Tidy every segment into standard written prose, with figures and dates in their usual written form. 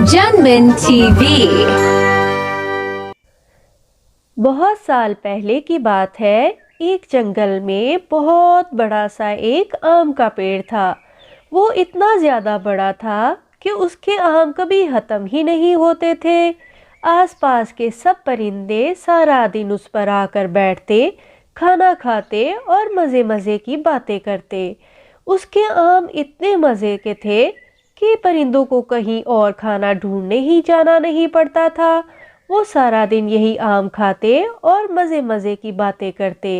जनमन TV. बहुत साल पहले की बात है। एक जंगल में बहुत बड़ा सा एक आम का पेड़ था। वो इतना ज़्यादा बड़ा था कि उसके आम कभी ख़त्म ही नहीं होते थे। आसपास के सब परिंदे सारा दिन उस पर आकर बैठते, खाना खाते और मज़े मज़े की बातें करते। उसके आम इतने मज़े के थे कि परिंदों को कहीं और खाना ढूंढने ही जाना नहीं पड़ता था। वो सारा दिन यही आम खाते और मज़े मज़े की बातें करते।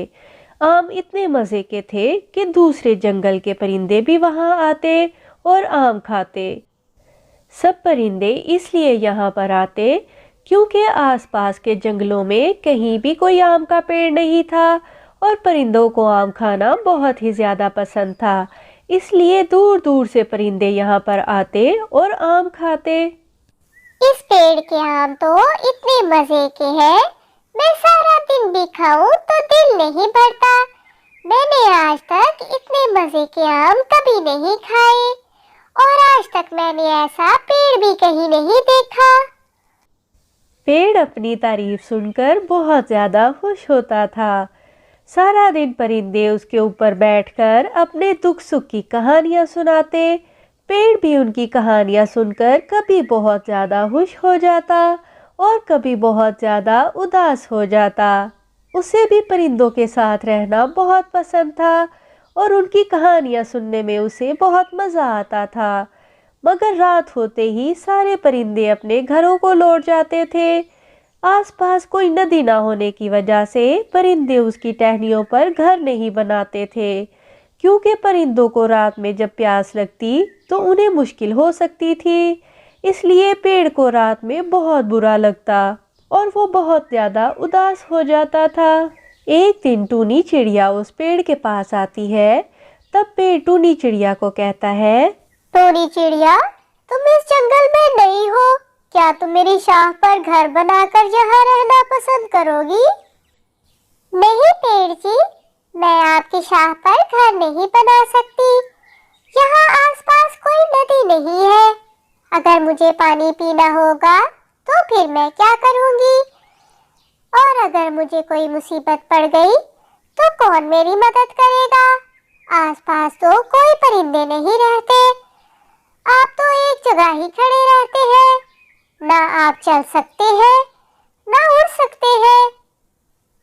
आम इतने मज़े के थे कि दूसरे जंगल के परिंदे भी वहाँ आते और आम खाते। सब परिंदे इसलिए यहाँ पर आते क्योंकि आसपास के जंगलों में कहीं भी कोई आम का पेड़ नहीं था और परिंदों को आम खाना बहुत ही ज़्यादा पसंद था। इसलिए दूर दूर से परिंदे यहाँ पर आते और आम खाते। इस पेड़ के आम तो इतने मजे के हैं, मैं सारा दिन भी खाऊं तो दिल नहीं भरता। मैंने आज तक इतने मजे के आम कभी नहीं खाए और आज तक मैंने ऐसा पेड़ भी कहीं नहीं देखा। पेड़ अपनी तारीफ सुनकर बहुत ज्यादा खुश होता था। सारा दिन परिंदे उसके ऊपर बैठकर अपने दुख सुख की कहानियां सुनाते। पेड़ भी उनकी कहानियां सुनकर कभी बहुत ज़्यादा खुश हो जाता और कभी बहुत ज़्यादा उदास हो जाता। उसे भी परिंदों के साथ रहना बहुत पसंद था और उनकी कहानियां सुनने में उसे बहुत मज़ा आता था। मगर रात होते ही सारे परिंदे अपने घरों को लौट जाते थे। आसपास कोई नदी ना होने की वजह से परिंदे उसकी टहनियों पर घर नहीं बनाते थे, क्योंकि परिंदों को रात में जब प्यास लगती तो उन्हें मुश्किल हो सकती थी। इसलिए पेड़ को रात में बहुत बुरा लगता और वो बहुत ज़्यादा उदास हो जाता था। एक दिन टूनी चिड़िया उस पेड़ के पास आती है। तब पेड़ टूनी चिड़िया को कहता है, टूनी चिड़िया, तुम इस जंगल में नई हो, क्या तुम मेरी शाख पर घर बनाकर यहाँ रहना पसंद करोगी? नहीं पेड़ जी, मैं आपकी शाख पर घर नहीं बना सकती। यहाँ आसपास कोई नदी नहीं है। अगर मुझे पानी पीना होगा तो फिर मैं क्या करूँगी? और अगर मुझे कोई मुसीबत पड़ गई तो कौन मेरी मदद करेगा? आसपास तो कोई परिंदे नहीं रहते। आप तो एक जगह ही खड़े रहते हैं। ना आप चल सकते हैं, ना उड़ सकते हैं।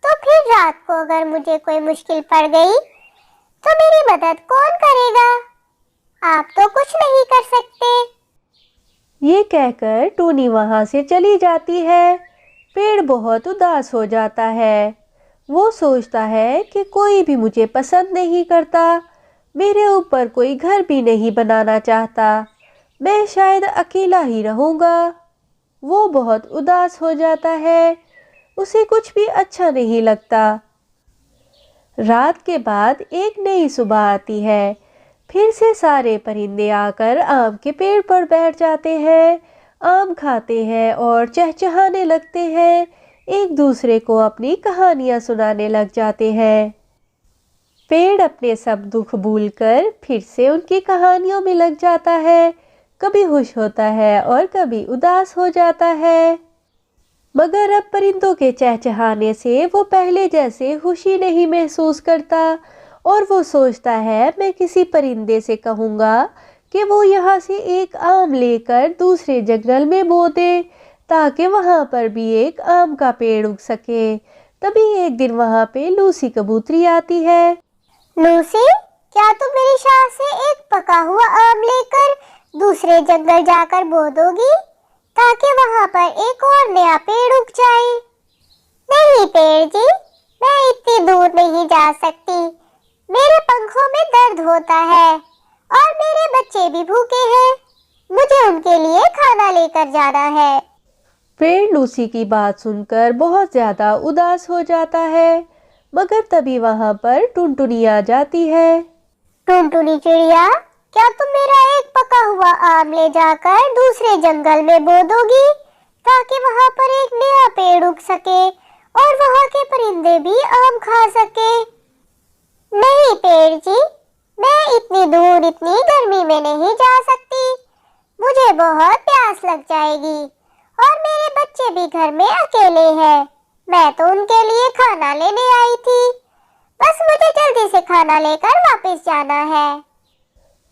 तो फिर रात को अगर मुझे कोई मुश्किल पड़ गई तो मेरी मदद कौन करेगा? आप तो कुछ नहीं कर सकते। ये कहकर टूनी वहां से चली जाती है। पेड़ बहुत उदास हो जाता है। वो सोचता है कि कोई भी मुझे पसंद नहीं करता, मेरे ऊपर कोई घर भी नहीं बनाना चाहता, मैं शायद अकेला ही रहूँगा। वो बहुत उदास हो जाता है, उसे कुछ भी अच्छा नहीं लगता। रात के बाद एक नई सुबह आती है। फिर से सारे परिंदे आकर आम के पेड़ पर बैठ जाते हैं, आम खाते हैं और चहचहाने लगते हैं। एक दूसरे को अपनी कहानियां सुनाने लग जाते हैं। पेड़ अपने सब दुख भूलकर फिर से उनकी कहानियों में लग जाता है। कभी खुश होता है और कभी उदास हो जाता है। मगर अब परिंदों के चहचहाने से वो पहले जैसे खुशी नहीं महसूस करता और वो सोचता है, मैं किसी परिंदे से कहूँगा कि वो यहाँ से एक आम लेकर दूसरे जंगल में बो दे, ताकि वहाँ पर भी एक आम का पेड़ उग सके। तभी एक दिन वहाँ पे लूसी कबूतरी आती है। लूसी, क्या तुम मेरी शाख से एक पका हुआ आम लेकर दूसरे जंगल जाकर बो दोगी, ताकि वहाँ पर एक और नया पेड़ उग जाए? नहीं पेड़ जी, मैं इतनी दूर नहीं जा सकती। मेरे पंखों में दर्द होता है और मेरे बच्चे भी भूखे हैं। मुझे उनके लिए खाना लेकर जाना है। पेड़ लूसी की बात सुनकर बहुत ज्यादा उदास हो जाता है। मगर तभी वहाँ पर टुनटुनी आ जाती है। टुनटुनी चिड़िया, क्या तुम मेरा एक पका हुआ आम ले जाकर दूसरे जंगल में बो दोगी, ताकि वहाँ पर एक नया पेड़ उग सके और वहाँ के परिंदे भी आम खा सके? नहीं पेड़ जी, मैं इतनी दूर इतनी गर्मी में नहीं जा सकती। मुझे बहुत प्यास लग जाएगी और मेरे बच्चे भी घर में अकेले हैं। मैं तो उनके लिए खाना लेने आई थी। बस मुझे जल्दी से खाना लेकर वापस जाना है।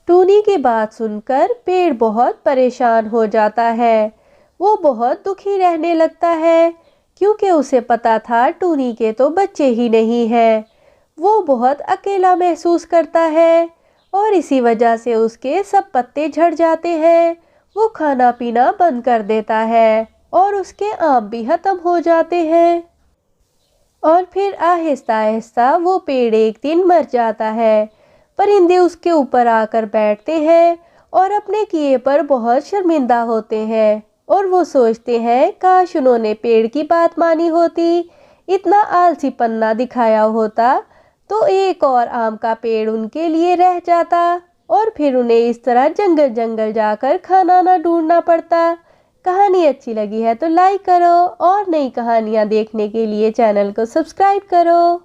टूनी की बात सुनकर पेड़ बहुत परेशान हो जाता है। वो बहुत दुखी रहने लगता है क्योंकि उसे पता था टूनी के तो बच्चे ही नहीं हैं। वो बहुत अकेला महसूस करता है और इसी वजह से उसके सब पत्ते झड़ जाते हैं। वो खाना पीना बंद कर देता है और उसके आम भी खत्म हो जाते हैं। और फिर आहिस्ता आहिस्ता वो पेड़ एक दिन मर जाता है। परिंदे उसके ऊपर आकर बैठते हैं और अपने किए पर बहुत शर्मिंदा होते हैं और वो सोचते हैं काश उन्होंने पेड़ की बात मानी होती, इतना आलसी पन्ना दिखाया होता तो एक और आम का पेड़ उनके लिए रह जाता और फिर उन्हें इस तरह जंगल जंगल जाकर खाना ना ढूंढना पड़ता। कहानी अच्छी लगी है तो लाइक करो और नई कहानियाँ देखने के लिए चैनल को सब्सक्राइब करो।